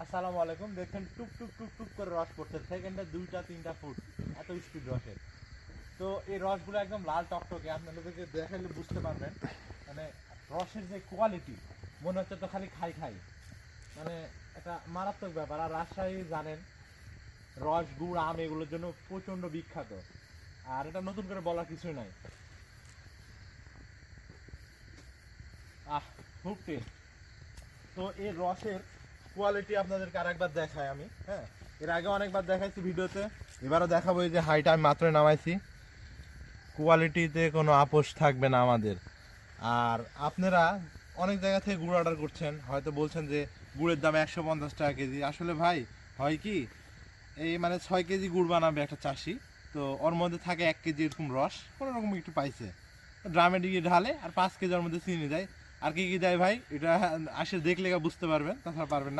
আসসালামু আলাইকুম। দেখেন টুক টুক টুক টুক করে রস পড়ছে, সেকেন্ডে 2-3টা ফুট, এত স্পিড রসের। তো এই রসগুলো একদম লাল টকটকে, আপনাদেরকে দেখালে বুঝতে পারবেন। মানে রসের যে কোয়ালিটি, মনে হচ্ছে তো খালি খাই খাই, মানে একটা মারাত্মক ব্যাপার। আর রাজশাহী জানেন রস, গুড়, আম এগুলোর জন্য প্রচণ্ড বিখ্যাত। আর এটা নতুন করে বলার কিছুই নাই। খুব টেস্ট। তো এই রসের কোয়ালিটি আপনাদেরকে আরেকবার দেখাই আমি। হ্যাঁ, এর আগে অনেকবার দেখাইছি ভিডিওতে, এবারও দেখাবো। এই যে হাইটা আমি মাত্র নামাইছি, কোয়ালিটিতে কোনো আপোষ থাকবে না আমাদের। আর আপনারা অনেক জায়গা থেকে গুড় অর্ডার করছেন, হয়তো বলছেন যে গুড়ের দাম 150 টাকা কেজি। আসলে ভাই হয় কি, এই মানে 6 কেজি গুড় বানাবে একটা চাষি, তো ওর মধ্যে থাকে 1 কেজি এরকম রস, কোনো রকম একটু পাইছে, ড্রামে দিয়ে ঢালে, আর 5 কেজি ওর মধ্যে চিনি দেয়। আর কি কি দেয় ভাই, এটা আসে দেখলে বুঝতে পারবেন, তাছাড়া পারবেন না।